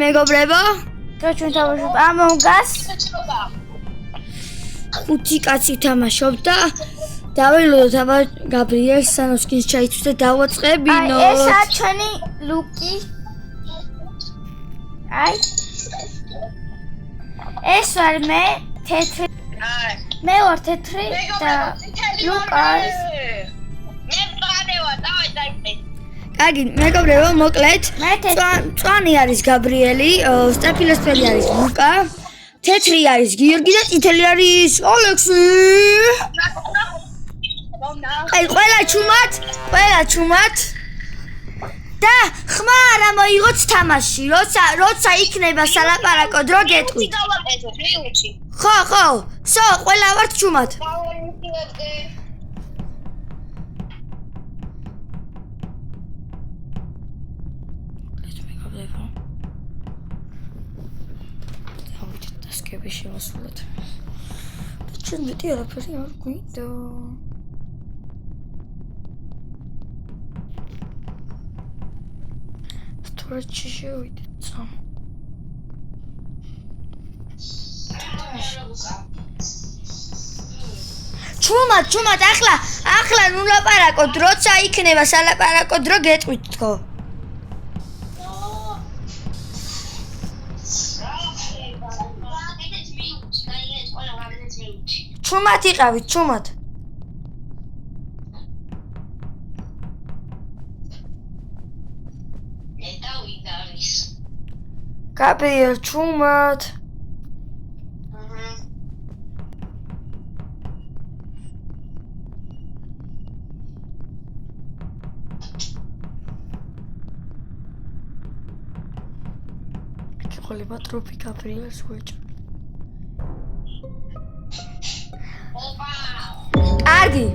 მეგობრებო, ჩვენ თამაშობთ Among Us. 5 კაცი თამაშობდა. დაველოდოთ აბა გაბრიელს სანოსკინს ჩაიცვით და დავაწყებინოთ. ესა ჩვენი ლუკი. აი. ეს ვარ მე თეთრი. მე ვარ თეთრი და ლუკას. მე პარევა, დავაიწყე. კარგი, მეგობრებო, მოკლედ, წვანი არის გაბრიელი, სტაფილოსფერი არის ლუკა, თეთრი არის გიორგი და წითელი არის ალექსი. აი, ყველა ჩუმად. და ხმა არა მოიღოთ თამაში, როცა იქნება სალაპარაკო დრო გეტყვით. ხო, სო, ყველა ვართ ჩუმად. შემოსულად. და ჩვენ მეტი არაფერი არ გვინდა. სტორეჯში შევიდეთ. ჩუმად, ახლა ნუ ლაპარაკოთ, როცა იქნება სალაპარაკო დრო გეტყვით თქო. ჩუმად იყავით, ჩუმად. მე დავიდა არის. გაბრიელ ჩუმად. გიყოლება ტროფი გაბრიელს ვეჭ. კარგი.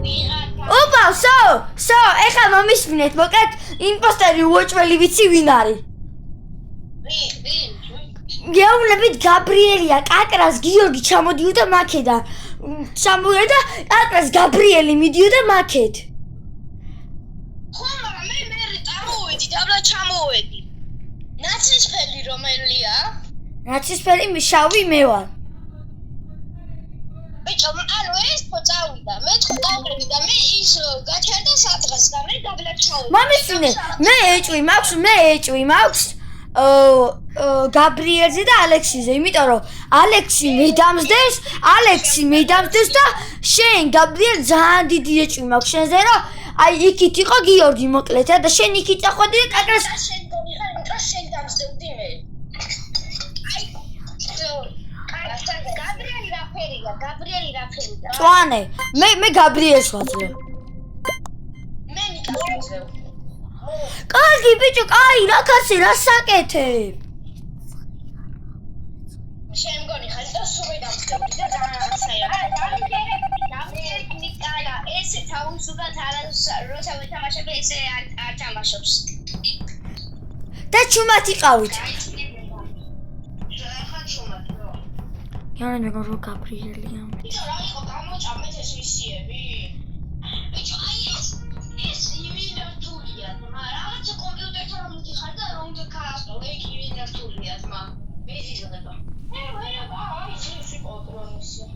ოპა, სო, ეხლა მომისმინეთ, მოკლედ იმპოსტერი უოჭველი ვიცი ვინ არის? გეუბნებით გაბრიელია, კაკრას გიორგი ჩამოდიოდა მაქედან. ჩამოდიოდა კაკრას გაბრიელი მიდიოდა მაქედ. ხო, მაგრამ მე წამოვედი, დაბლა ჩამოვედი. ნაცრისფერი რომელია? ნაცრისფერი შავი მე ვარ. ბიჭო, ანუ ეს ხო წავიდა, მე ხო დავყრები და მე ის გაჩერდა სადღაც და მე დაბლა ჩავედი. მომისმინე, მე ეჭვი მაქვს გაბრიელზე და ალექსიზე, იმიტომ რომ ალექსი მედამსდეს და შენ გაბრიელ ძალიან დიდი ეჭვი მაქვს შენზე, რომ აი იქით იყო გიორგი მოკლედ და შენ იქით წახვედი და კაკრას შენ გონიხარ, იმიტომ შენ დამსდევდი მე. გაბრიელი რაფერია? წვანე, მე გაბრიელს ვაძლევ. მე ნიკას ვაძლევ. კარგი ბიჭო, კაი, რა კაცი, რა საკეთე? შენ გონიხარ, და სულ დამსდევდი და რაღაცაა. გაბრიელი ნიკალა, ესე თავისუფლად როცა ვეთამაშებ, ესე არ თამაშობს. და ჩუმად იყავით. Iar mega rog Gabrieli. Biccio, ra იყო გამოჭამეთ ეს მისიები. Biccio, აი ეს იმენერტულია, რაღაცა კომპიუტერთან რომ მიდიხარ და რომ გქასო, ეგ იმენერტულია, ძმა. მე ზიზღება. აი ეს იყო პრომისია.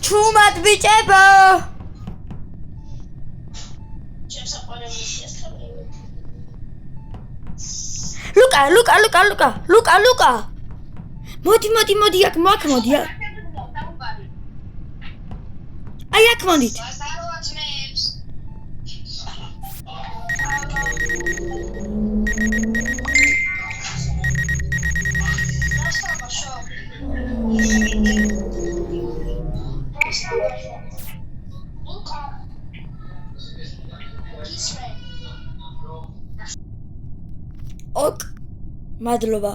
Чумат бичебо. Чем сапарем миссия скажи. ლუკა. მოდი აქ მოდი. აი აქ მოდით. ოკ, მადლობა.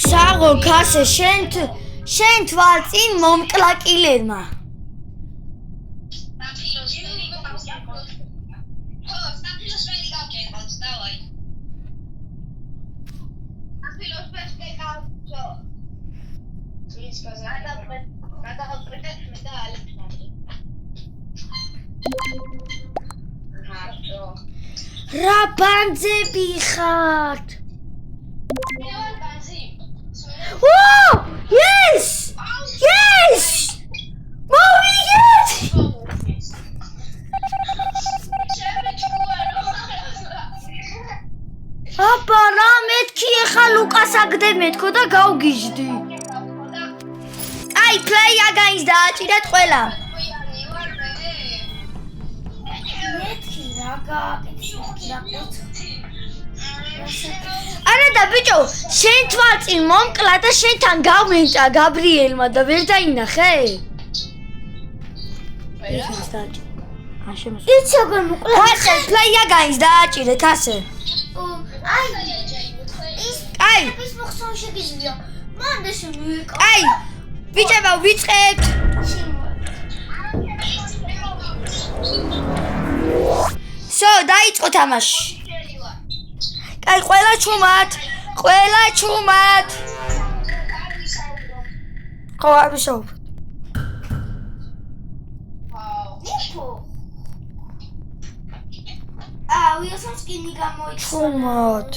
საღო ქასე შენ თვალ წინ მომკლა კილერმა. რა ბანძები ხართ? Oh! Yes! მოვიგეთ! აბა რა მეთქი ახლა ლუკას აგდებ მეთქო და გავგიჟდი. აი პლეია გაის დააჭირეთ ყველა. მეთქი რა გააკეთე. არა და ბიჭო, შენ თვალ წინ მომკლა და შენთან გავმენჭა გაბრიელმა და ვერ დაინახე? იცი როგორ მოკლა? ასე პლეია გაის დააჭირეთ ასე. აი ის მოხსოვ შეგიძლია. მანდ ესე მივიკავ. აი ბიჭებო ვიწყებთ. სო დაიწყო თამაში. აი ყველა ჩუმად. ხო არ ვისაუბრ. უიოსონს კინი გამოიცა. ჩუმად.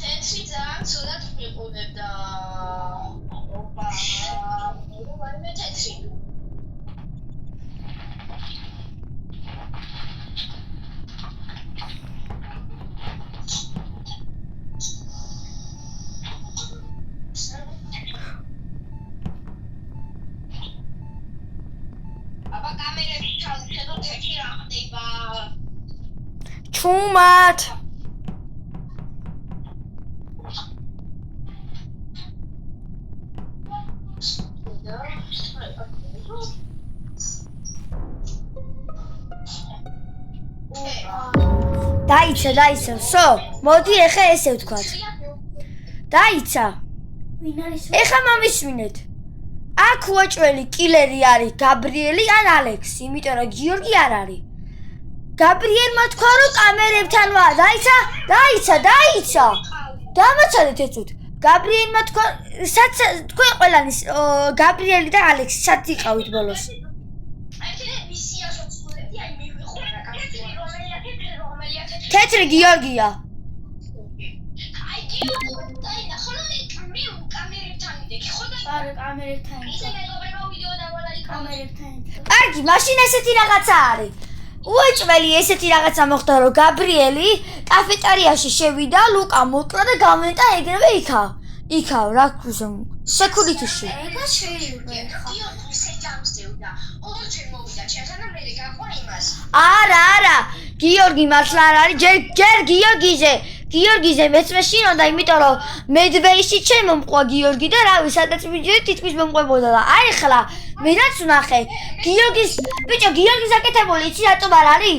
თეთრი ძალიან ცუდად მიყურებდა. ვაიმე თეთრი. აბა კამერები ჩავხედო თეთრი რა ხდება. ჩუმად. დაიცა, სო, მოდი ეხა ესე ვთქვათ. დაიცა. ვინ არის? ეხა მომისმინეთ. აქ უაჭველი კილერი არის გაბრიელი ან ალექსი, იმიტომ რომ გიორგი არ არის. გაბრიელმა თქვა რომ კამერებთან ვარ. დაიცა. დამაცადეთ ეცოთ. გაბრიელმა თქვა, სადაც თქვენ ყველანი გაბრიელი და ალექსი სადაც იყავით ბოლოს? თეთრი გიორგია. კარგი, მაშინ ესეთი რაღაცა არის. უეჭველი ესეთი რაღაცა მოხდა რომ გაბრიელი კაფეტერიაში შევიდა, ლუკა მოკლა და გამენტა ეგრევე იქაო, რა ქვია, სეკურიტიში. ეგა შეიძლება ეხა. არა, გიორგი მართლა არ არის, ჯერ გიორგიზე მეც მეშინოდა, იმიტომ რომ მედვეიში ჩემ მომყვა გიორგი და რავი, სადაც ვიჯერე თითქმის მომყვებოდა და აი ხლა მე რაც ვნახე, გიორგის აკეთებული იცი რატომ არ არის?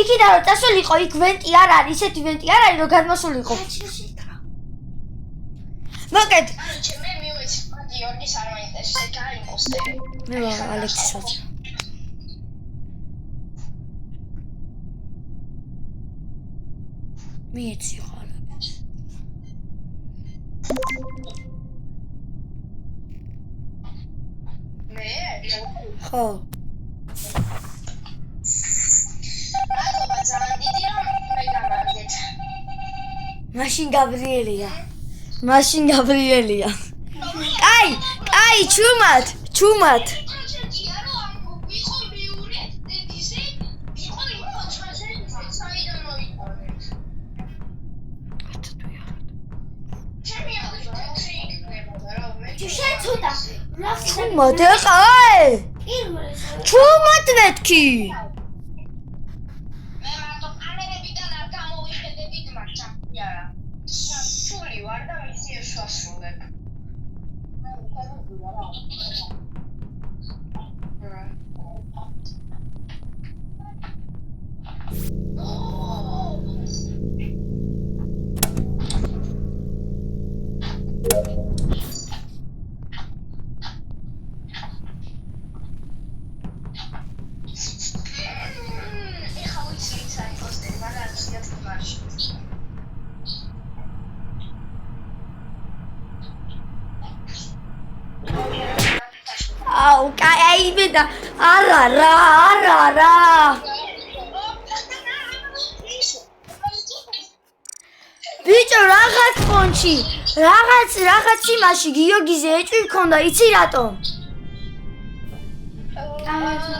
იქიდან რომ წასულიყო, იქ ვენტი არ არის, ისეთი ვენტი არ არის, რომ გადმოსულიყო. მოკეთ მე მივეც გიორგის არ მაინტერესებს ეგ არის იმპოსტერი მე ალექსისაც მიეცი ხარ მე ხო მადლობა ძალიან დიდი რომ მე გამარჯვეთ მაშინ გაბრიელია აი ჩუმად ჩუმად ეხა ჩუმად მეთქი მე მარტო კამერებიდან არ გამოვიხედებით მაგრამ არა სული ვარ და მისი შეასრულებ აუ კაი ბედა არა ბიჭო რაღაც ფონჩი რაღაც იმაში გიორგიზე ეჭვი მქონდა იცი რატომ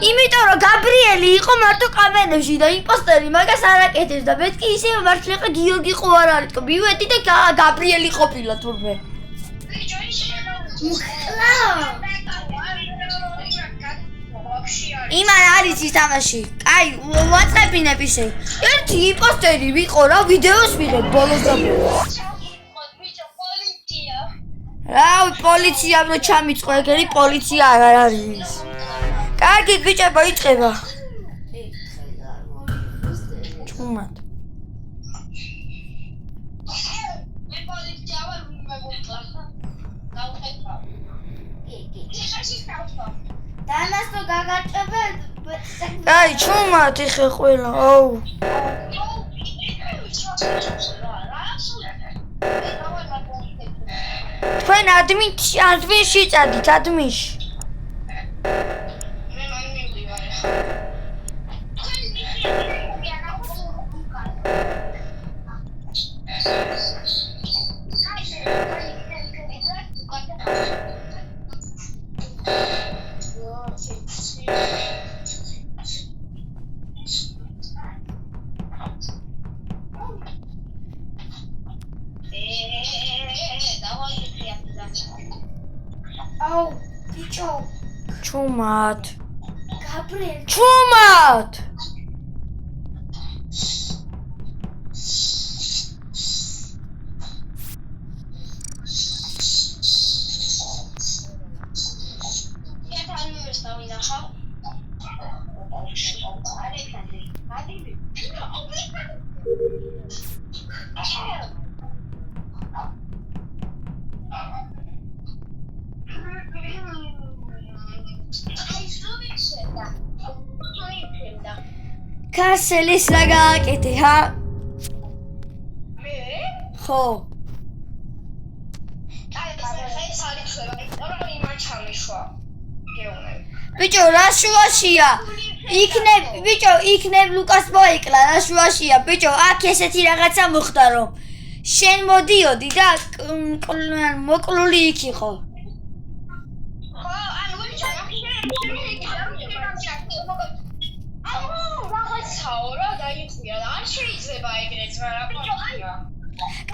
იმიტომ რომ გაბრიელი იყო მარტო კამერებში და იმპოსტერი მაგას არ აკეთებს და მეთქი ისევ მართლიყა გიორგი ხო არ არის თქო მივედი და გაბრიელი ყოფილა თურმე იმან არის ის თამაში აი ვატსაპინებ ისე ერთი იმპოსტერი ვიყო რა ვიდეოს ვიღებ ბოლოს და ბოლოს რა პოლიცია რო ჩამიწყო ეგერი პოლიცია არ არის კარგი ბიჭებო იწყება ჩუმად მე პოლიცია ვარ მეგობრებო დაუხეთქვა დანასო გაგაჭებე აი ჩუმად იხე ყველა აუ თქვენ ადმინში წადით ადმინში აუ ბიჭო ჩუმად გაბრიელი ჩუმად კასელის რა გააკეთე ჰა მე ხო ბიჭო რა შუაშია იქნებ ლუკას მოიკლა რა შუაშია ბიჭო აქ ესეთი რაღაცა მოხდა რომ შენ მოდიოდი და მოკლული იქ იყო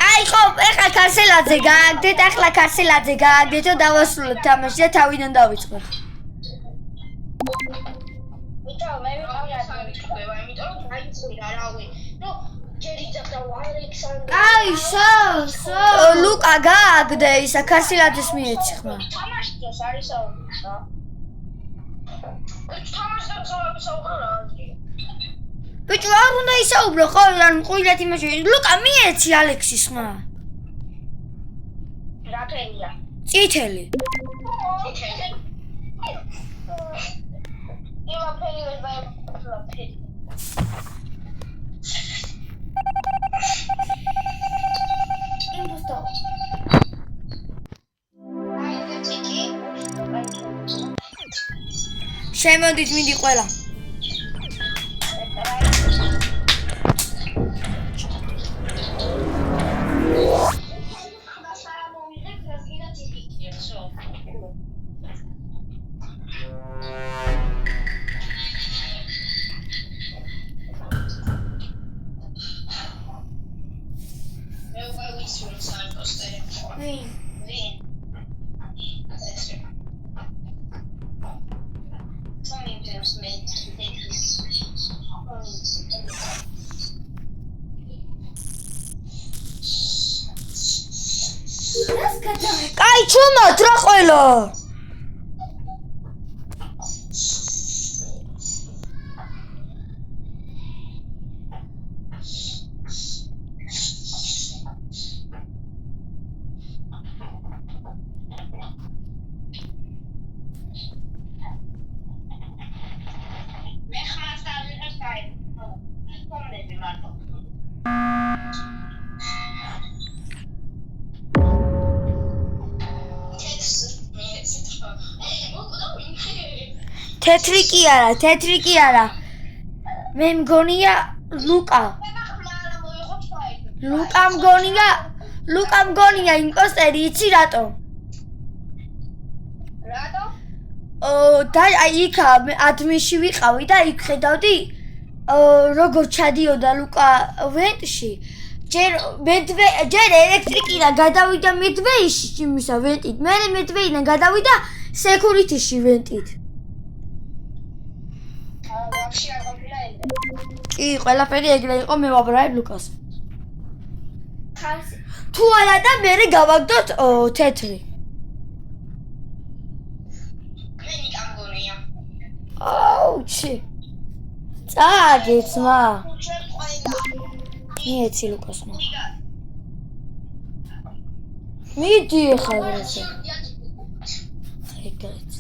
აი ხო ეხლა ქარსელაძე გააგდეთ ახლა ქარსელაძე გააგდეთო დავასრულოთ თამაში და თავიდან დავიწყოთ ბიჭო მე ვიყავი ადმინისტრება იმიტომ რომ დაიწყირა რავი ნუ ჯერ იძახდა ალექსანდრე აი სო ლუკა გააგდე ისა ქარსელაძეს მიეცი ხმა თამაშს არის საუბრო თამაშს საუბრო რა ბიჭო არ უნდა ისაუბრო ხო ან მყვილად იმაში ლუკა მიეცი ალექსის ხმა რა აფენია. წითელი. იმა ფერი ვერ ფერი. იმპოსტო. შემოდით მიდი ყველა. კაი ჩუმოთ რა ყველა. თეთრი კი არა. მე მგონია ლუკა მგონია იმპოსტერი, იცი რატო? და იქ ადმინში ვიყავი და იქ ხედავდი როგორ ჩადიოდა ლუკა ვენტში. ჯერ ელექტრიკიდან გადავიდა მედვეიში იმისა ვენტით. მე მედვეიდან გადავიდა სეკურიტიში ვენტით. კი, ყველაფერი ეგრე იყო, მე ვაბრალებ ლუკას. თუ არა და მე გავაგდოთ თეთრი. მე ნიკა მგონია. აუჩი. წააგეთ მა. მიეცი ლუკას მა. მიდი ხარ ესე. ეგრეთ.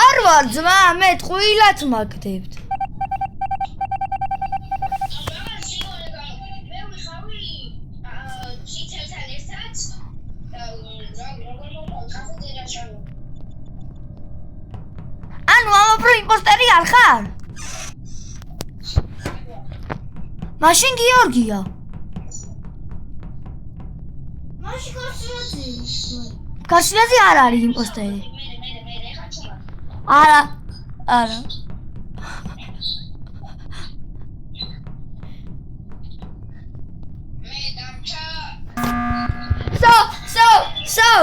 არ ვარ ძმა, მე ტყუილად მაგდებთ. ანუ ამაფრო იმპოსტერი არ ხარ? მაშინ გიორგია. გასილაძე არ არის იმპოსტერი. არა. მე დამჭა. So.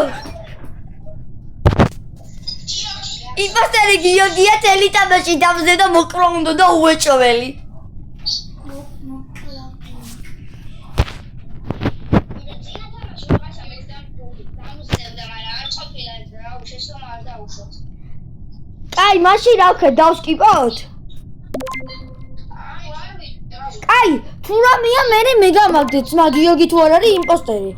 იმპოსტერი გიორგია თელი თამაში დამზე და მოკლა უნდა და უეჭველი. კაი, მაშინ რა ვქე დავსკიპოთ? კაი, თუ რამეა მე გამაგდეთ, ძმა გიორგი თუ არ არის იმპოსტერი.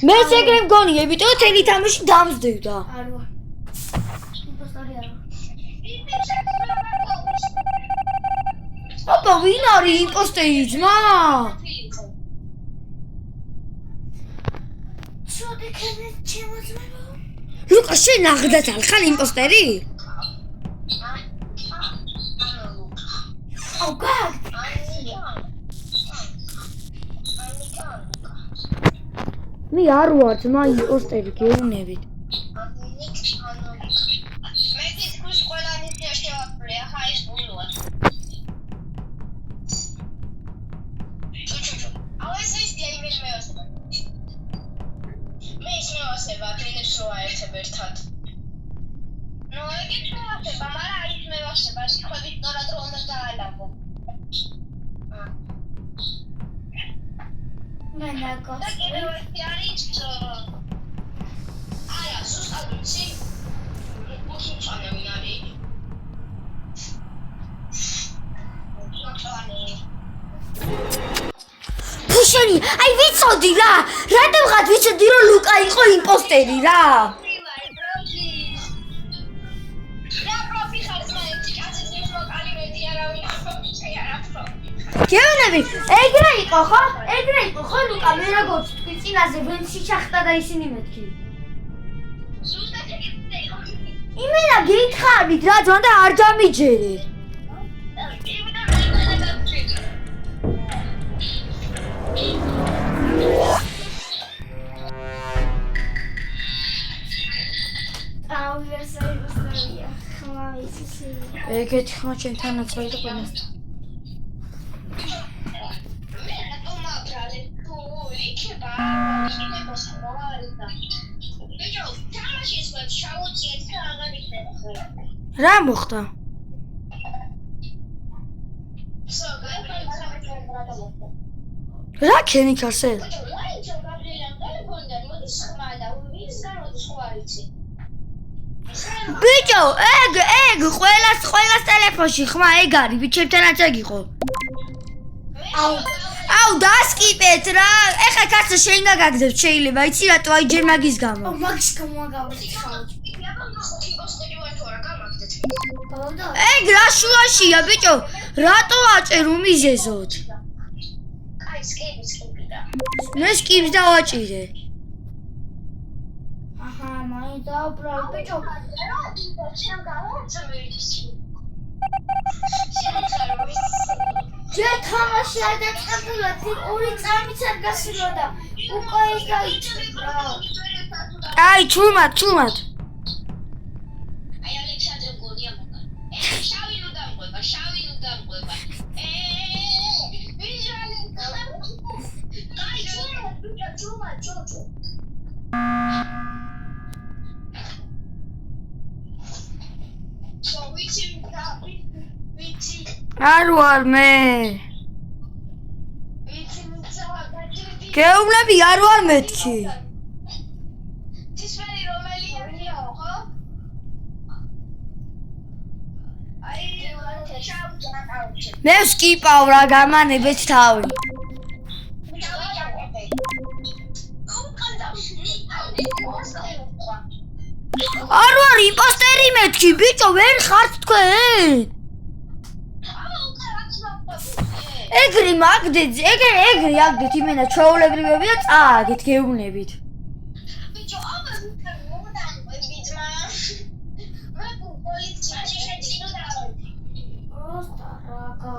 მე ეგრე მგონია, იმიტომ თელი თამაში დამზდევდა. არ ვარ. იმპოსტერი არ ვარ. აბა, ვინ არის იმპოსტერი, ძმა? შოდეკენე ჩემოძმება. ლუკა, შენ აღდათ არ ხარ იმპოსტერი? აუ, გაგ. მე არ ვარ ძმა იმპოსტერი, გეუბნებით. მე თითქოს ყველა ნიცია შევაფრე, ახლა ის ბუნოა. აუ ეს ისია იმენ მეოსება. მე ის მეოსება, ტრინებს როა ერთებ ერთად. ნუ ეგეთ მეოსება, მაგრამ ის მეოსება, შეხებით ნორად რო უნდა დაალაბო. მე ნაგოს. და კიდევ ერთი არის არა, ზუსტად ვიცი. მოხი ჩანე ვინ არის? შენი აი ვიცოდი რა რატომღაც ვიცოდი რომ ლუკა იყო იმპოსტერი რა გეუბნები ეგრე იყო ხო ლუკა მე როგორც თქვი წინაზე ვენცი ჩახტა და ისინი მეთქი იმენა გითხარით რა ზონდა არ დამიჯერე ეგეთი ხმა ჩემთანაც ვარ და ყველას რა მოხდა? რა ქენი ქარსე? ბიჭო, ეგ ყველას ტელეფონში ხმა ეგ არის, ბიჭებთანაც ეგ იყო. აუ დასკიპეთ რა. ეხა კაცო შენ გაგაგზავ შეიძლება, იცი რატო აი ჯერ მაგის გამო. მაგის გამო აგავიხავ. ეგ რა შუაშია ბიჭო, რატო აჭერ უმიზეზოთ? აი სკიპი და. მე სკიპს დავაჭირე. აჰა, მაინც დაუბრალ ბიჭო. ჩემ გავაცმერის. ჯერ თამაში არ დაწყებულა, ორი წამიც არ გასულოდა. უკვე ის გაიჭრა. აი, ჩუმად. აი ალექსანდრე გონია მოგა. შავი ნუ დამყვება. ვიჟალენ. აი ჩუმად. არ ვარ მე. გეუბნები არ ვარ მეთქი. ცისფერი რომელია ხო? აი მე ვსკიპავ რა გამანებეთ თავი. არ ვარ იმპოსტერი მეთქი ბიჭო ვერ ხართ თქვენ? ეგრი აგდეთ იმენა ჩაოლებრივები და წააგეთ გეუბნებით. ბიჭო აბა მოგდანყვებიძმა. მე პოლიციაში შეჭიდო და პროსტა რაგა.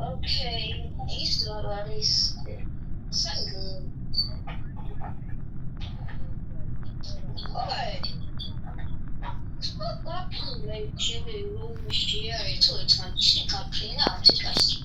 Okay, is so good. Alright. What like chili room here to a chick up clean up to guys.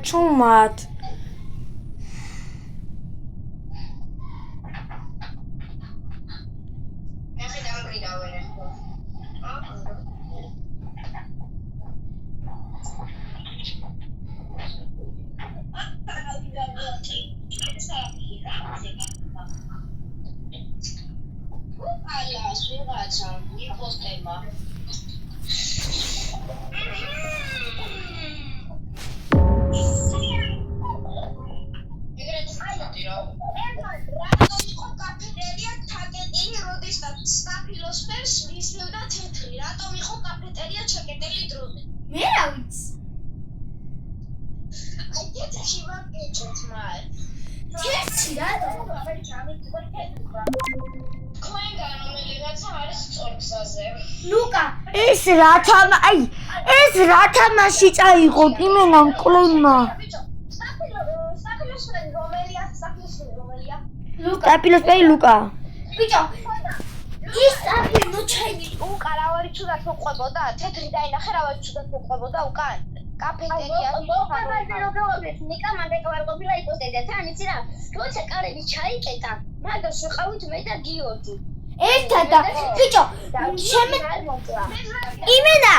ჩუმად. მე მე რა ვიცი. თეთრი რატო? ლუკა, ეს რა თამაში წაიღო იმენა მკვლელმა. სტაფილოსფერი ლუკა. ბიჭო, ის აფილო ჩაიდი. უკან რავარი ჩუდად მოყვებოდა, თეთრი დაინახე რავარი ჩუდად მოყვებოდა უკან. კაფეტერია. ნიკა მანდეკავარ ყოფილა იპოსტედა თან იცი რა? როცა კარები ჩაიკეტა, მაგას ვიყავით მე და გიორგი. ერთად და ბიჭო, იმენა,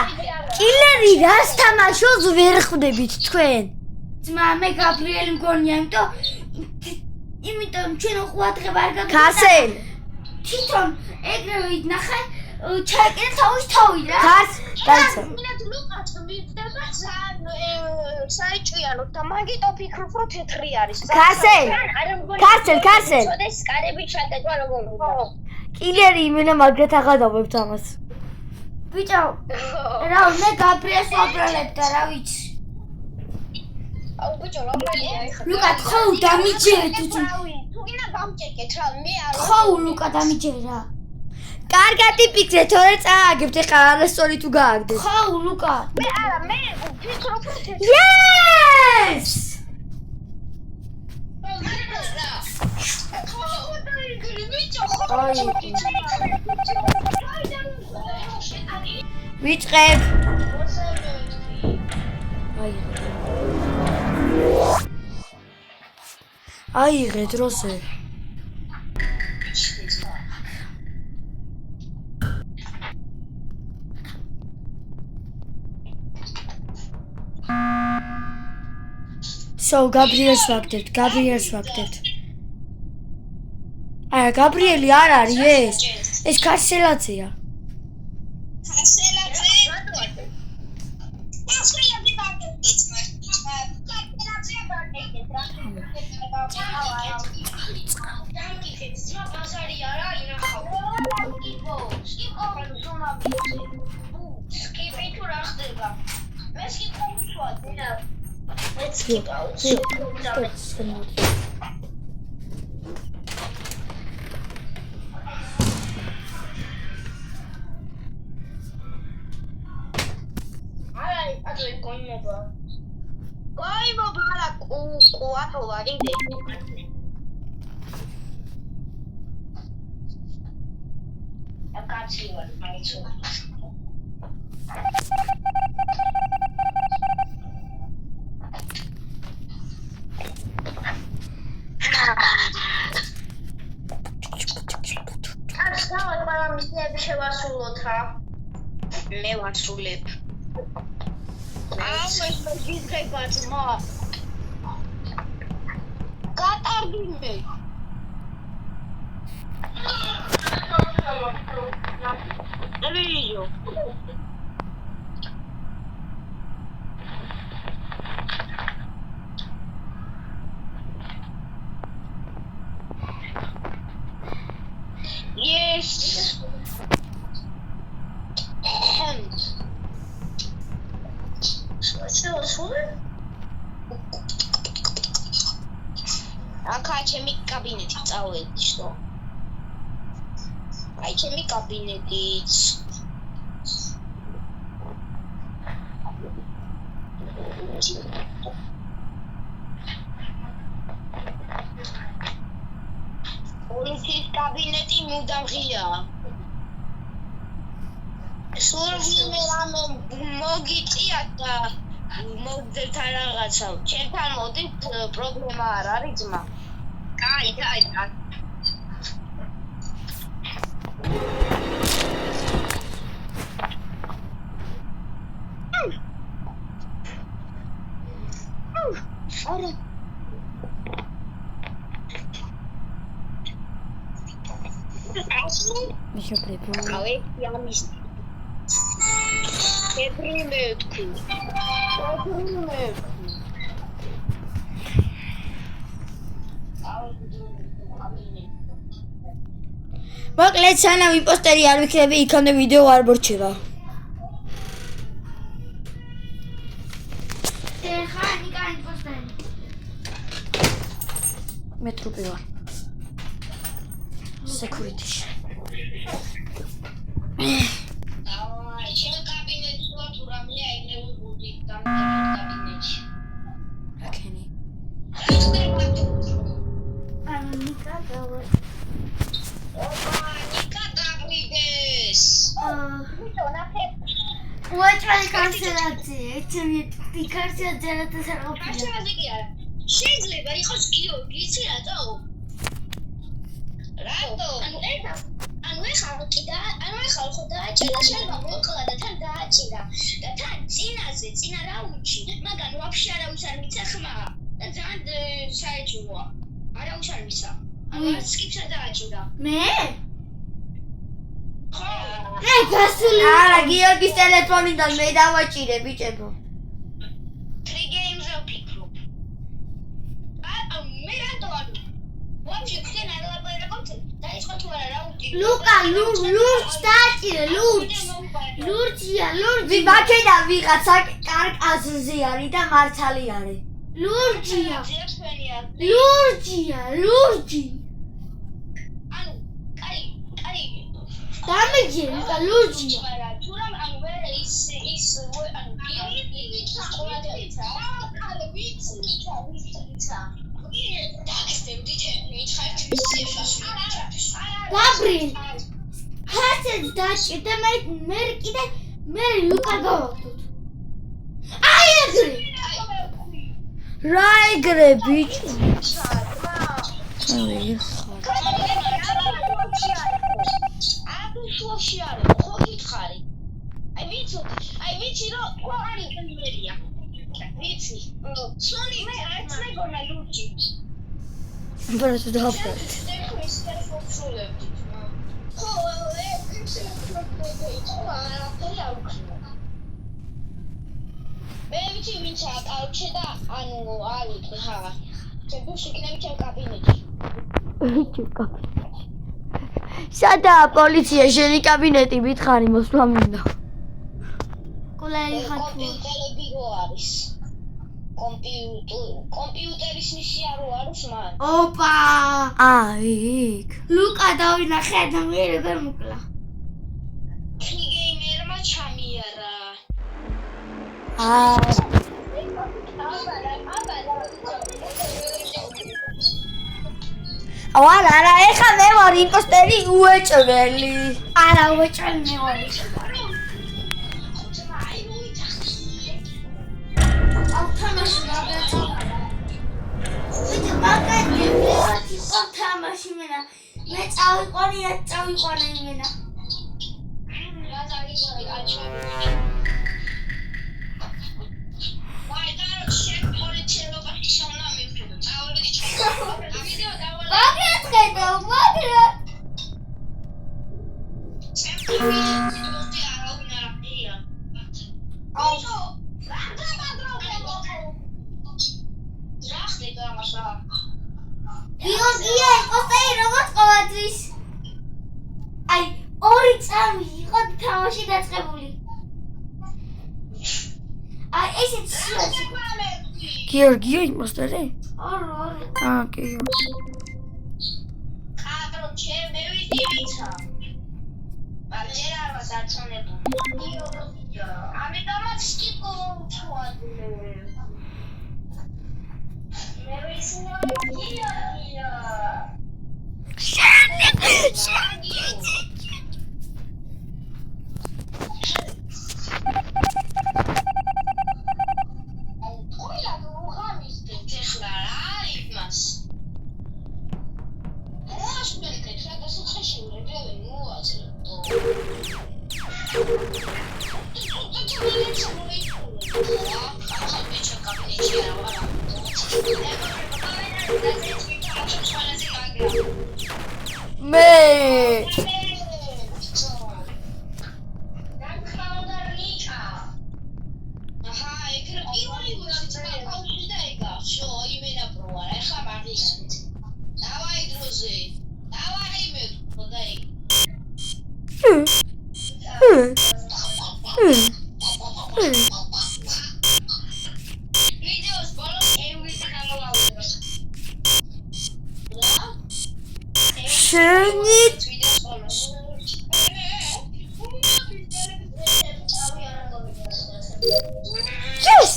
კილერი რას თამაშობს ვერ ხვდებით თქვენ? ძმა მე გაბრიელი მგონია, იმიტომ ჩვენ უყურადღება არ გაგვიყვება. ქარსელ. თვითონ ეგრევე ნახე, ჩაიკეტა თავის თავი რა. კაცო. მინათ ლუკას მივდება საიჭიანო და მაგიტო ფიქრობ რომ თეთრი არის. ქარსელ. ეს კარები ჩაკეტვა როგორ უნდა. კილერი იმენა მაგრად აღადავებთ ამას. ბიჭო, რა მე გაბრიელს ვაბრალებ და რა ვიცი. აუ ბიჭო, რომელია ეხლა? ლუკა, ხო დამიჯერე თუ თუ გინდა გამჭერკეთ რა, მე არ ხო ლუკა დამიჯერე რა. კარგად იფიქრე, თორე წააგებთ ეხლა არასწორი თუ გააგდეთ. ხო ლუკა. მე არა, მე ვფიქრობ რომ თეთრი. Yes! ვიწყებ. აიღე დროზე. So, Gabriel's ვაგდებთ. არა, გაბრიელი არ არის ეს. ეს ქარსელაძეა. მე ვასრულებ. ეს გიძღება ძმა. გატარდი მე. ელიო. Yes. Aka ჩემი კაბინეტი წავედი, что? Აი ჩემი კაბინეტიც. პოლიციის კაბინეტი მუდამ ღიაა. სულ ვინმე რამე მოგიწია და მოგძებთ რაღაცა. ჩემთან მოდით, პრობლემა არ არის ძმა. კაი. არა. მიშოპრებო. ავე იამის. ებრიმეთკი. მოკლედ სანამ იმპოსტერი არ ვიქნები, იქამდე ვიდეო არ მორჩება. ეხლა ნიკა იმპოსტერი. მე ტრუპი ვარ. Security-ში. აი, ჩემ კაბინეტში ვარ თუ რამე აიგნები ბუდი კაბინეტში. აკენი. ანუ ნიკა გავა. ოპა, ნიკა დაგვიდეს. უეჭველი კანცელაცია. ეცემი პიკარცია ჯერატა სარყოფია. ასე კი არა. შეიძლება იყოს გიორგი, იცი რატო? რატო? ანუ ეხლა ხო დააჭირა შენ მოკლა და თან დააჭირა და თან წინა რაუნდში მაგან ვაფშე არავის არ მიცა ხმა და ძალიან საეჭვოა არავის არ მიცა ანუ სკიპსა დააჭირა მე? ხო მე გასული. არა, გიორგის ტელეფონიდან მე დავაჭირე ბიჭებო. 3 games-ზე ვფიქრობ. მე რატო ანუ ვაფშე ხენ არ ლაპარაკობთ დაიწყო თუ არა რაუნდი ლუკა, ლურჯ დააჭირე, ლურჯია. ვიბაქედა ვიღაცა კარგ აზრზე არის და მართალი არის. ლურჯია. ლურჯი. ანუ კაი დამეჯე, ლუკა, ლურჯია. თუ რამ ანუ ვერ ის ანუ გიორგი ჩაყოლადეცა არა ვიცი გაბრიელ. ხასეთ დაჭირდა მე კიდე მე ლუკა გავაკეთოთ. აი ეგრე. რა ეგრე ბიჭო? აი აი ვიცი რომ ხო არის იმერია ვიცი სონი მე არც მეგონა ლურჯი ბერე დავფრთხილე. მე ვიცი ვინც აკავჩე და ანუ არ ვიტყვი ხა ჩემ შეკინები ჩემ კაბინეტში სადაა პოლიცია შენი კაბინეტი მითხარი მოსვლა მინდა. კულელი ხარ. კომპიუტერები რო არის კომპიუტერის ნიშია რო არის მან ოპა. აი იქ. ლუკა დავინახე და მე როგორ მოკლა. გეიმერმა ჩამიარა არა, ეხა მე ვარ იმპოსტერი უეჭველი. არა, უეჭველი მე ვარ. თამაში მაგათი. ვიდეო მაგათი იყო თამაში მენა. მე წავიყვანე იმენა. რა დაიწყე აჩვენე ვაი და შეპორიჩელობა შევნა მიფრინო წავედი ჩემ ვიდეო დავალე მაგათ ხედა, მაგრამ ჩემი არავინ არ აფია აუ ძახდე გამაშა გიორგია იმპოსტერი როგორც ყოველთვის. აი, 2 წამი იყო თამაში დაწყებული. აი, ესეც სულაში. გიორგია იმპოსტერი? არა. კი. კადრო ჩემ ვიდი ვიცა მაგრამ არ ვარ დაწონებული ამიტომაც ტიპო უჩვადე მე ვიცი გიორგია ვიდეოს ბოლოს ევიზე გამოვაუბროს. შენი ვიდეოს ბოლოს. yes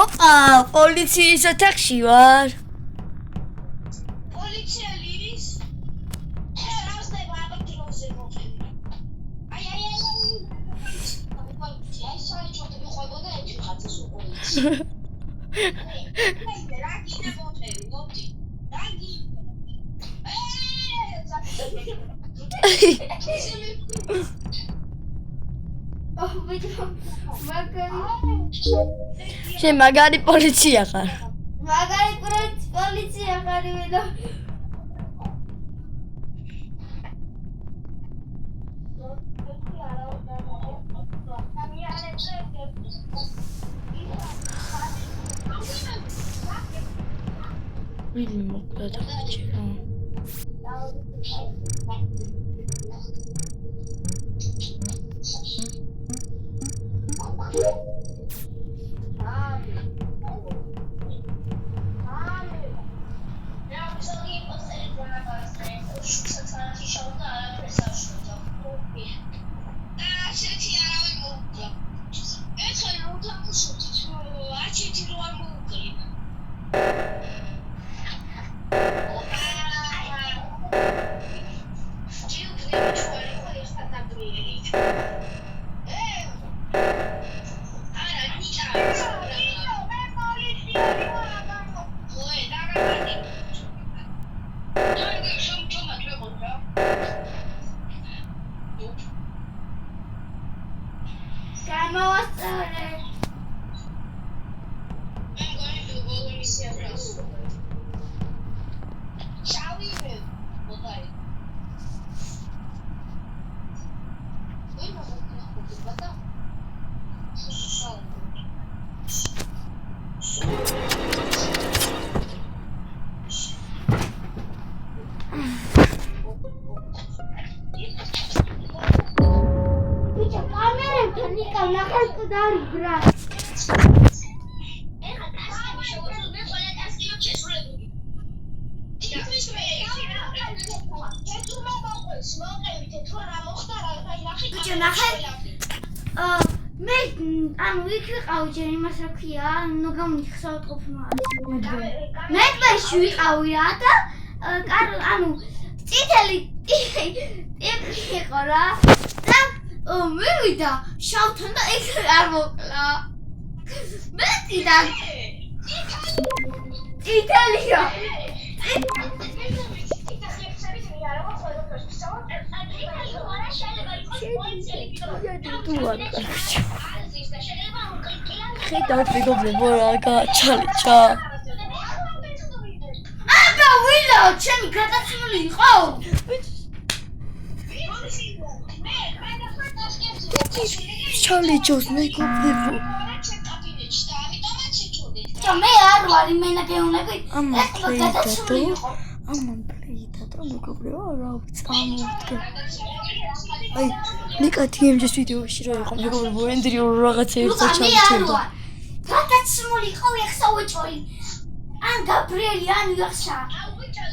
ოპა პოლიციის ათახში ვარ პოლიცია ლირის ერასდება აბატილოზე მოხდება. აი საერთოდ მიყვებოდა ერთი ხაცის პოლიცია. რა კიდე მოხდება მოვდი. რაგი ოჰ ბიჭო მაგარი შენ მაგარი პოლიცია ხარ მაგარი პოლიცია ხარი ვედა ვინმე მოკლა და ხჭირა გამოვასწორე ბიჭო კამერებთან ნიკა ნახევ კდარი ბრა ბიჭო ნახევ მე ანუ იქ ვიყავი ჯერ იმას რა ქვია ნუ გამიხსოვთ ყოფნა მეტბეში ვიყავი რა და ანუ წითელი ტიპი იყო რა და მივიდა შავთან და იქ არ მოკლა მეტიდა წითელია ხედავთ მეგობრებო რა გაჩალიჭა აბა ვილო ჩემი გადაცემული იყო ჩალიჭოს მეგობრებო მე არ ვარ იმენა გეუნები ეს გადაცემული იყო ამან პლეიტატო მეგობრებო რა წამოვდგე აი ნიკა TMJ-ს ვიდეოში რა იყო მეგობრებო ენდრიო რაღაცა ერთად ჩალიჭდა გადაცემული იყო ეხსა უჭოი ან გაბრიელი ან იახშა ბიჭო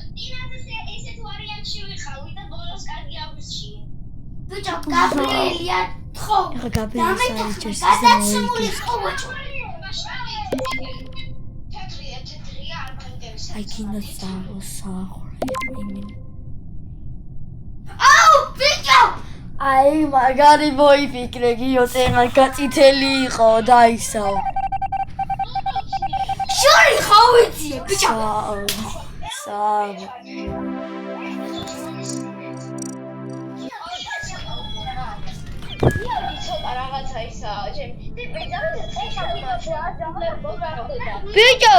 ისეთ ვარიანტში ვიყავი და ბოლოს კარგი აგვისში ბიჭო გაბრიელია ხო ეხა გაბრიელის აიჭერს გადაცემული იყო უჭოი I cannot აუ ბიჭო აი მაგარი მოიფიქრე გიოცენა გაწითელი იყო დაისავ შორი ხო ვიცი ბიჭო სამ ბიჭო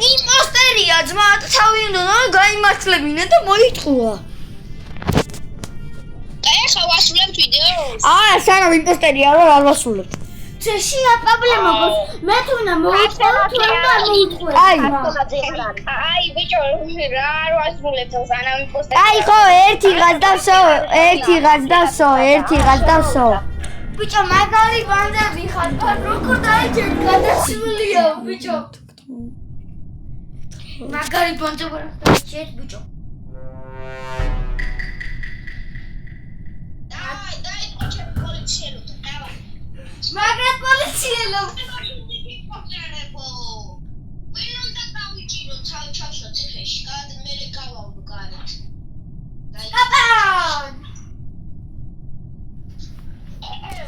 იმპოსტერია ძმა და თავი უნდა გაიმართლებინა და მოიტყუა ეხა ვასრულებთ ვიდეოს? სანამ იმპოსტერია რომ არ ვასრულებთ შეშია პრობლემა გოს. მე თუ უნდა მოუწყო, თუ უნდა მოუწყო. აი ბიჭო რა არ ვასრულებ თავს ანამ პოსტი. აი ხო, ერთი ღაც დავსო. ბიჭო მაგარი ბანდები ხარ, როგორ დაიჭერ გადასულია ბიჭო. მაგარი ბანდები ხარ დაიჭერ ბიჭო. დაი ყოჩე პოლიციელო დავა მაგრამ პოლიციელო ვინ უნდა დავიჭირო ჩავშო ციხეში გად მე გავავდო გარეთ კაპან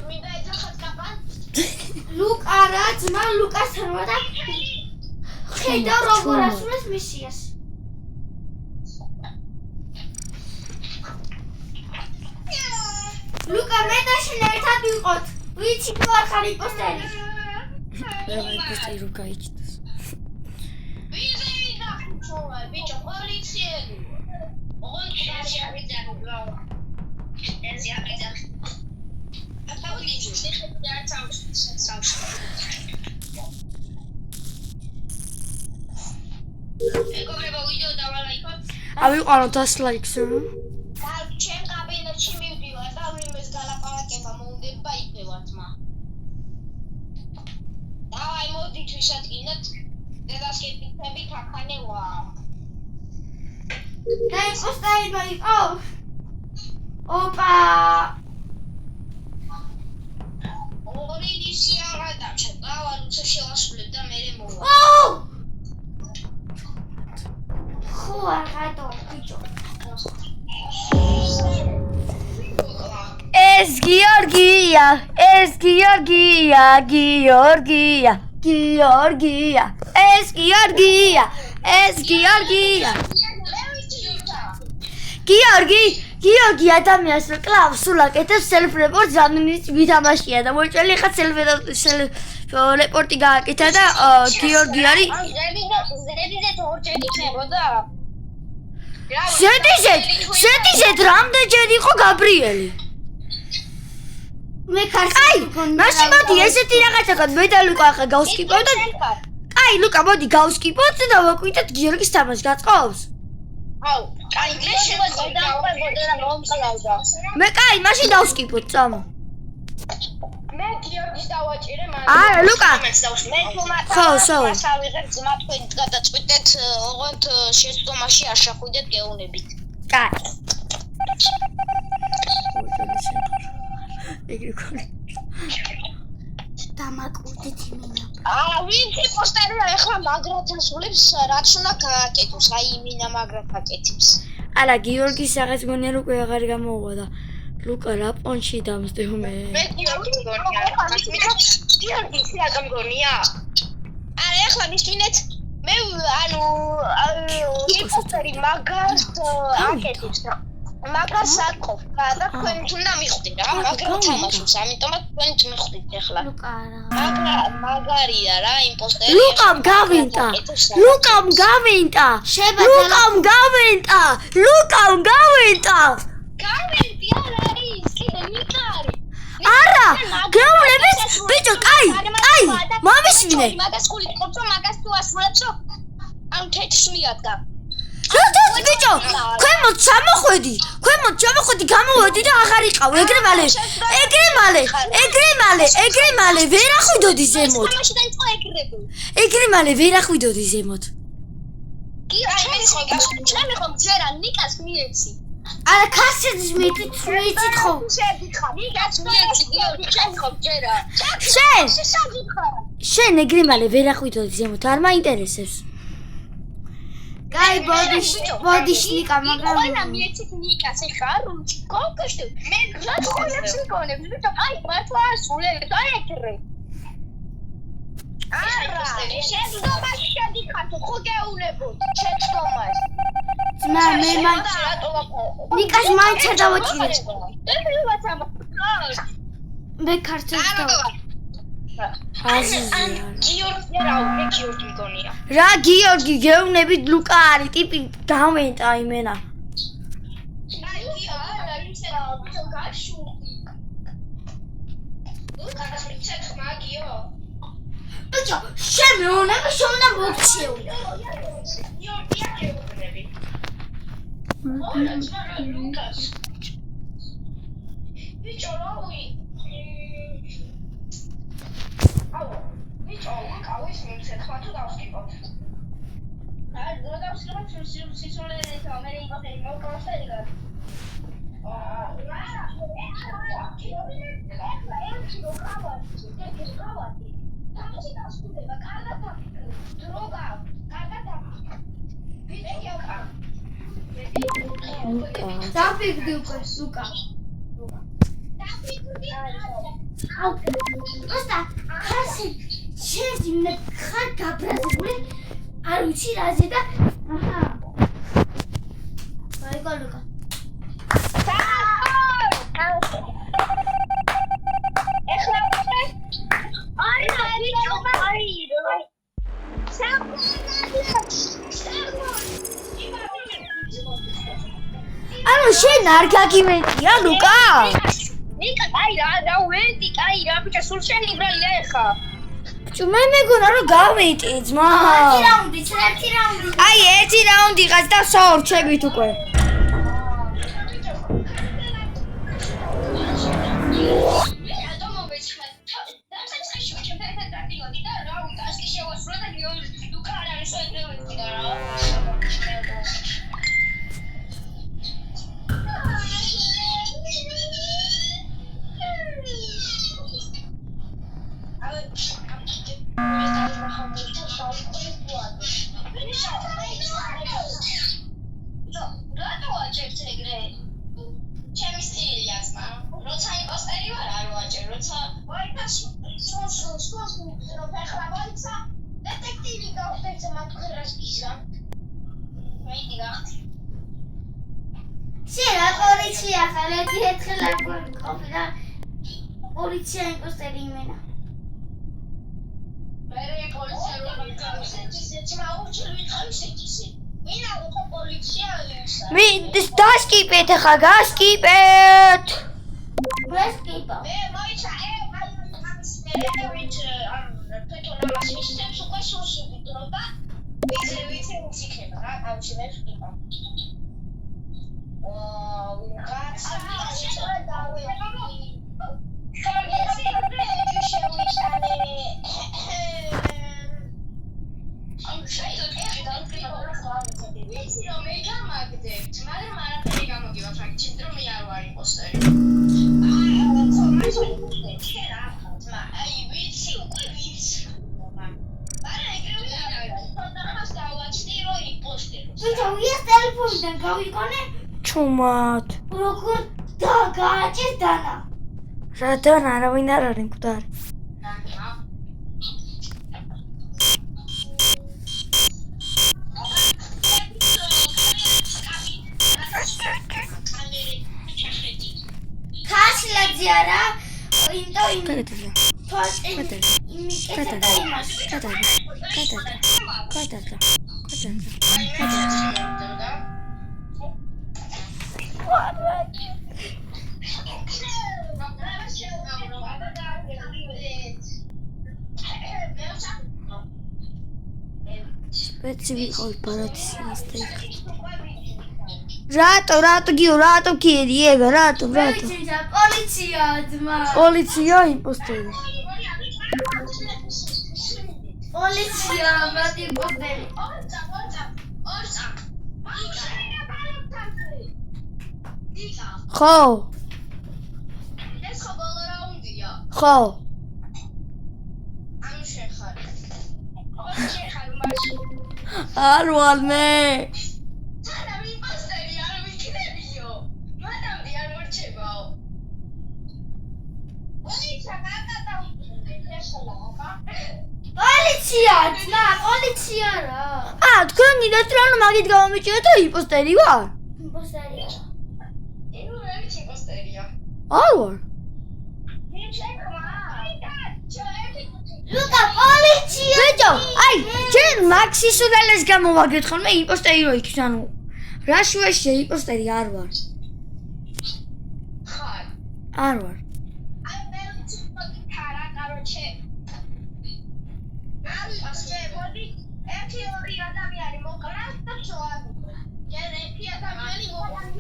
მინდა ეძახოთ კაპან ლუკა რა ძმა ლუკას რვა და ხედა როგორ ასრულებს მისიას ლუკა მე და შენ ერთად ვიყოთ ვიცი თუ არ ხარ იმპოსტერი იმპოსტერი რო გაიჭდეს ვიზეიდა ხუჩოა ბიჭო პოლიციელი ოღონდ შეავიძახო ეს ავიძახი ატავიძი შეხები არ წავშ ეგობრებო ვიდეო დავალაიქოთ ავიყვანოთ 100 ლაიქს ჩემ კაბინეტში მივდივარ და ვინმეს გალაპარაკება მოუნდება იფევათმა. დავაი მოდით ვისადგინოთ დედას კეთილებით ახანე ვარ. და იმპოსტერი მოიყო ოპა ორი ისი აღარ დავჭერ დავა როცა შევასრულებ და მერე მოვა. ხო არ გადო ბიჭო ეს გიორგია ეს გიორგია გიორგი ადამიანს რო კლავს სულ აკეთებს self report ზამნის ვითამაშია და მოიჭრელი ხა self report-ი გააკეთა და გიორგი არის ზედიზეთ ორჯერ იქნებოდა ზედიზეთ რამდენჯერ იყო გაბრიელი მე კარგი აი მაშინ მოდი ესეთი რაღაცა გქონდა მე და ლუკა ახლა გავსკიპავ და აი ლუკა მოდი გავსკიპოთ და ვაკვირდეთ გიორგის თამაში გაწყობს აუ კაი მე შევაძებდა და მომკლავდა მე კაი მაშინ დავსკიპოთ წამო მე გიორგის დავაჭირე მაგრამ არა ლუკა მე თუმცა ხო ავიღებ ძმა თქვენ გადაწყვეტეთ ოღონდ შეცდომაში არ შეხვიდეთ გეუნებით კაი ეგრე ქონი დამაკურდით იმინა ვინცი პოსტერია ეხლა მაგრად ასრულებს რაც უნდა გააკეთოს აი იმინა მაგრად აკეთებს არა გიორგის რაღაც გონია რომ აღარ გამოვა და ლუკა რა პონჩი დამსდევ მე მე გიორგის გონია გიორგის რა გონია არა ეხლა მისვინეთ მე ანუ პოსტერი მაგას აკეთებს მაგას აკეთებს და თქვენ უნდა მიხვდეთ რა მაგრამ თამაშობს ამიტომაც თქვენ მიხვდით ეხლა ლუკა რა მაგარია რა იმპოსტერი ლუკამ გავინტა გამენტი არ არის კიდე მიკარი არა გეუბნებით ბიჭო კაი მომისმინე მაგას ხული ყოფს მაგას თუ ასრულებსო ამ თეთრს მიადგა როდესაც ბიჭო ქვემოთ ჩამოხვედი გამოვედი და აღარ იყავ ეგრე მალე ვერ ახვიდოდი ზემოთ ეგრე მალე ვერ ახვიდოდი ზემოთ კი აი მე ხომ ჯერა ნიკას მიეცი არა კასეთის მითით ვიცით ხო შედიხარ ნიკას მიეცი გიორგი შენ ხომ ჯერა შენ ეგრე მალე ვერ ახვიდოდი ზემოთ არ მაინტერესებს კაი ბოდიშ ნიკა მაგრამ ყველა მიეცით ნიკას ეხა რუჩი კონკოშტი მე გზად ხოლებს მიგონებს ბიჭო აი მართლა ასრულებს აი ეგრე არა შეცდომაში შედიხარ თუ ხო გეუნებოდ შეცდომას ძმა მე ნიკას მაინც არ დავაჭირე მე ქართულს გიორგი მგონია რა გიორგი გეუბნებით ლუკა არის ტიპი გამენტა იმენა აი არა ისე რა ბიჭო გაშუხი ლუკას მიცეთ მაგიო ბიჭო, შენ მეუბნება შევნა მოგჩეული. Bicho, Raui. Bicho, look, I wish me to come to the house. დაფიქდი უკვე სუკა. აუ, просто ხასი შენ მე ხარ გაბრაზებული არ ვიცი რაზე და აჰა. აი გოლუკა. ანუ შენ არ გაგიმენტია ლუკა? ნიკა, აი რა ვენტი, აი რა ბიჭო, სულ შენ იბრალია ეხა. ბიჭო, მე მეგონა რომ გავეტი ძმა. ერთი რაუნდი. აი ერთი რაუნდი ყავს და საორჩებით უკვე. შენ პოლიცია ხარ, ერთხელ არ გქონდა და პოლიცია იმპოსტერი იმენა. Mere polizia non mi ma uccelli calcetisi. Mina uko polizia lesa. მე დასკიპეთ ხა, გასკიპეთ. გასკიპა. Me moița pentru la sistem su qua su droga. Vice musica, am și vezi skipa. Wow, cazzo. ბიჭო, ის ტელეფონიდან გავიყონე ჩუმად. როგორ გააჭირ დანა? რა დანა, არავინ არ არის მკვდარი. ხასლაძე არა, იმდო Specie wieħol parazzi stek. Rato, Gio, rato chiedi, Ega, rato. Polizia imposteri. Polizia, vado imposteri. Ხო. ხო. არ ვარ მე. პოლიცია, ძმა, პოლიცია რა. თქვენ გინდათ რომ მაგით გამომიჭირეთ და იმპოსტერი ვარ? იმპოსტერი არა. იმპოსტერია. არ ვარ. ლუკა, პოლიცია. ბიჭო, აი, ჩვენ მაქსის უდალეს გამოვაგეთ ხოლმე იმპოსტერი რო იქს, ანუ რა შუაშია იმპოსტერი არ ვარ. ხარ. არ ვარ. მოდი ერთი ორი ადამიანი მოკრას და ცოად. ჯერ ერთი ადამიანი მოკრას.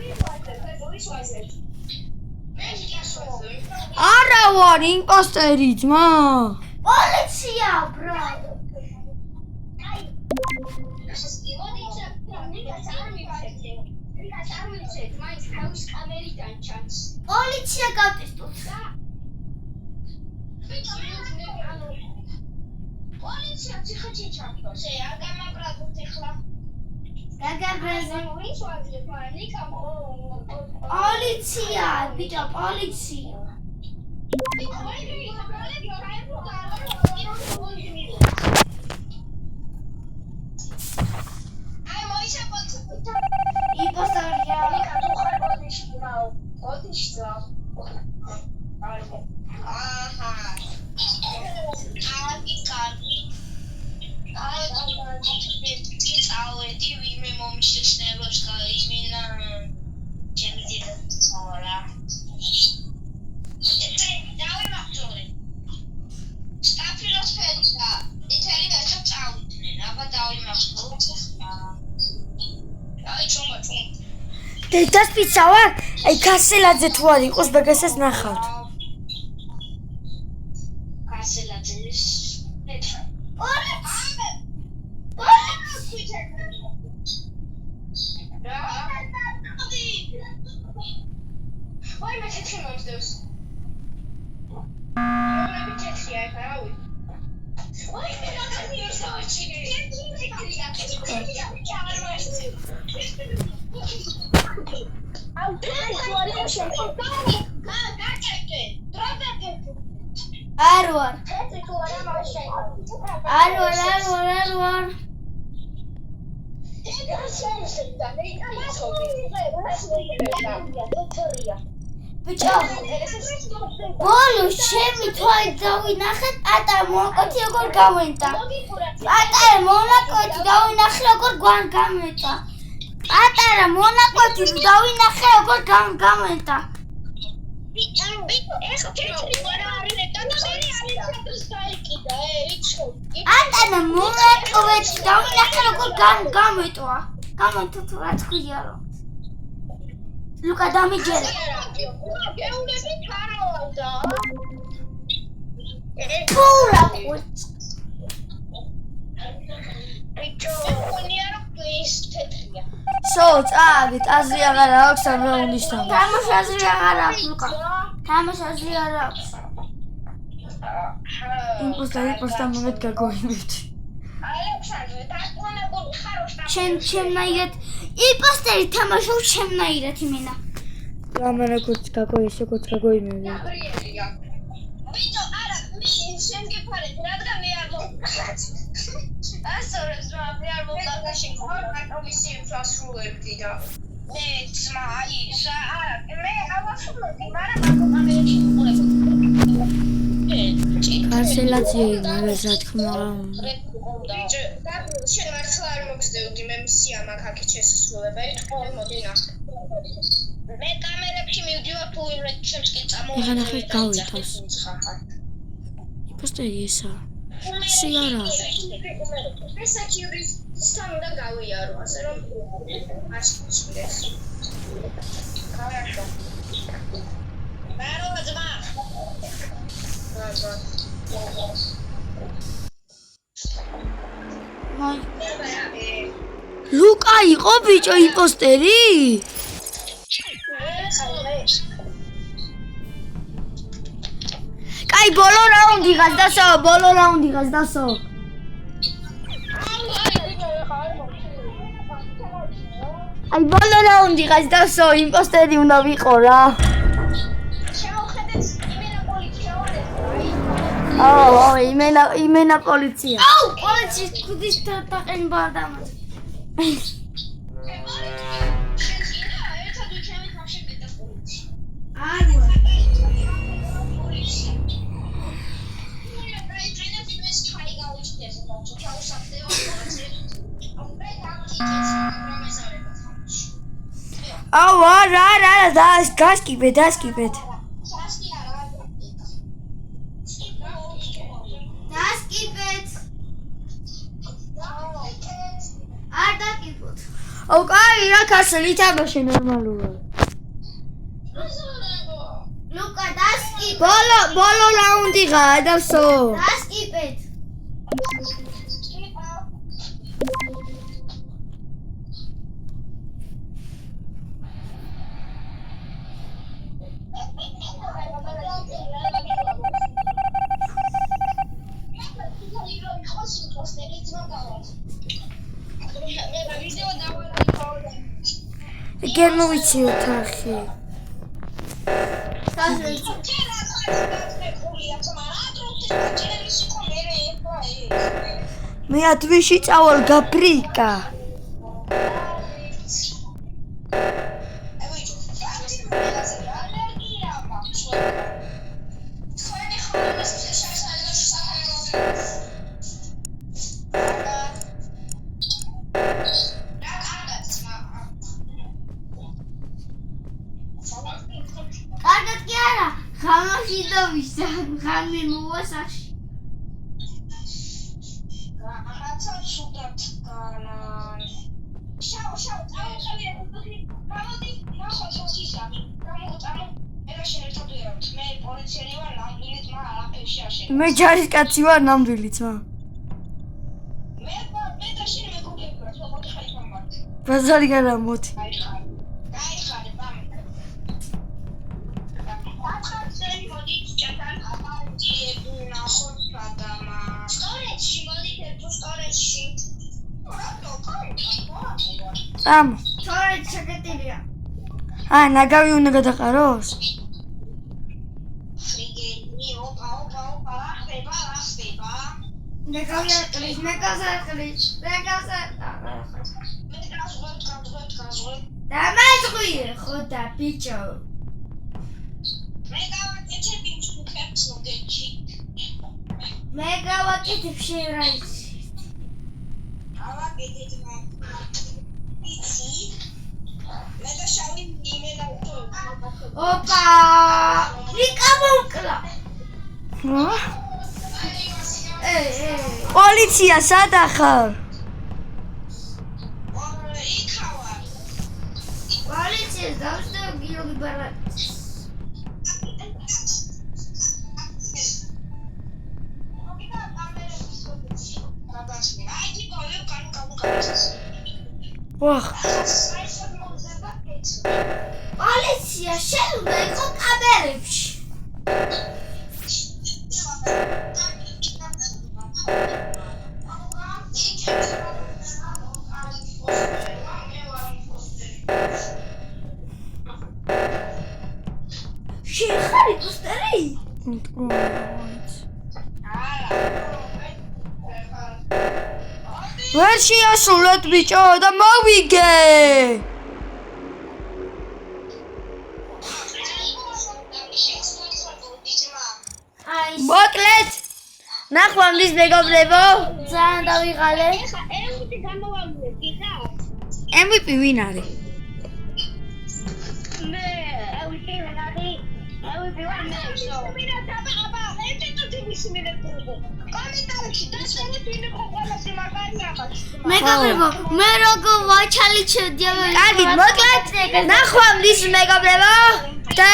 მე გიასვაზე. არა ვარ იმპოსტერი ძმა. პოლიცია bro. პოლიცია გავტისტოთ. პოლიცია ციხეჩიჩაფო. შე არ გამაბრაზოთ ეხლა. გაგაბრაზე. ვის ვაძლევ მაგრამ ნიკა პოლიცია, ბიჭო, პოლიცია. აი მოიშა პოლიცია. იმპოსტორია. ნიკა თუ ხარ გოდიშდა. აჰა. კარგი. წავედი ვინმე მომიშეშნებას იმენა ჩემი დედა დავიმახტორი სტაფილოსფერი და იტალი ერთად წავიდნენ აბა დავიმახტორი აი ჩუმა დედას პიცა ვარ? აი კასელაძე თუ არ იყოს ბეგესეს ნახავთ. კასელაძეს Why am I touching monsters? I'm a bit touchy, I found. Why am I not touching your Arwar. Bicho. Bolu shemi twali davinaxet ატარ მონაკოთი როგორ გამენდა. ატარ მონაკოთი დავინახე როგორ გამენდა. ატარა მონაკოთი დავინახე როგორ გამენდა. ატარა მონაკოთი დავინახე როგორ გამეტვა. გამეტვა თუ რა თქვია რომ. Luca dammi gelo. Pura. So, წავით, აზრი აღარ აქვს ამ რაუნდის თამაში. თამაში აზრი აღარ აქვს, ლუკა. თამაში აზრი არ აქვს. იმპოსტა მომეთ გაგოიმით. ჩემნაირად იმპოსტერი თამაშობ ჩემნაირად იმენა. გამანაკოც გაგოიმები. ბიჭო, არა, შენ გიფარეთ, რადგან მე არ მომხდართ. ასორებს მე არ მომხდარ შენ ხარ, მაგრამ ისიც ასრულებდი და მე ძმა, აი, არა, მე ავასრულებდი, მაგრამ ამერიკაში ვიყურებ. კასელაძე იმას რა თქმა უნდა. ბიჭო, შენ მართლა არ მოგწევდი მე მისია მაქვს აქ შესასრულებელი, თუ მოდი ნახე. მე კამერებში მივდივარ თუ ვინმე ჩემს კი წამოვიდა. ეხლა ნახე გავითავს. იმპოსტერი ესა. სიარა. მე სექიურიტისთან უნდა გავიარო, ასე რომ არ შეგვიძლია. Хорошо. Здорово, ძმა. ლუკა იყო ბიჭო იმპოსტერი? კაი ბოლო რაუნდი გასდასო, აი ბოლო რაუნდი გასდასო, იმპოსტერი უნდა ვიყო რა. აუ, იმენა პოლიცია. აუ, პოლიციის კუდის დაყენება არ დამაძ. აუ, არა, დასკიპეთ. დაიკიფოთ. აუ კაი რა ქასელი თამაში ნორმალურად. ლუკა დასკიპ. ბოლო რაუნდიღა დავსო. დასკიპეთ. გემოვიცი ოთახი. მე ათვიში წავალ გაბრიკა. კარგად კი არა, ხამაში დავისა, ხამი მოვასახში. რაღაცა ცუდად განან. შაო, წავიღე, გამოდი, ნახოთ ისამი. გამოწამო, ეხლა შენ ერთად ვიარავთ. მე პოლიციელი ვარ, ნამდვილად მა არაფერში არ მე ჯარისკაცი ვარ ნამდვილიც მა. მე და შენ მეგობრები ვართ, მოდი ხაით მომართ. ბაზარი განა მოდი. გაიხარე, ბამ. ახალწელი მოდი ჭათან აბანტი ნახოთ გადამა. სტორეჯში მოდი თუ სტორეჯში. რატო კაი? ამ. თორე შეგეტილია. ნაგავი უნდა გადაყაროს? ფრიგენი, ოპა, ახდება. ნეგავი არ ყრის, ნეგავს არ ყრის. მე გაზღვევ. დამაზღვიე ხოდა ბიჭო. მე გავაკეთე ბიჭო ქერცს მოგეჩი. მე გავაკეთებ შევრაიცი. გავაკეთეთ იცი. მე და შავი იმენა ვთო. ოპა! ნიკა მოკლა. პოლიცია სად ახარ? იქავა. პოლიცია დავსდე გიოგი ბარატი. ვახ. პოლიცია შენ უნდა იყო კამერებში. შენ ხარი პოსტერი? ვერ შეასრულეთ ბიჭო და მოვიგე. აი, მოკლედ ნახვამდის მეგობრებო, ძალიან დავიღალე. ეხა ელუთი გამოვაგდე, გიდა? MVP ვინ არის? მე ელუთი ვენარი. ელუთი ვარ მე. ვინა დაბა, ერთ-ერთი მისმინე პრობო. კომენტარებში დასწრებით ვინ იყო ყველაზე მაგარი ახალში. მეგობრებო, მე როგორ ვაჩალიჩებდი ამ კარგი, მოკლედ ნახვამდის მეგობრებო და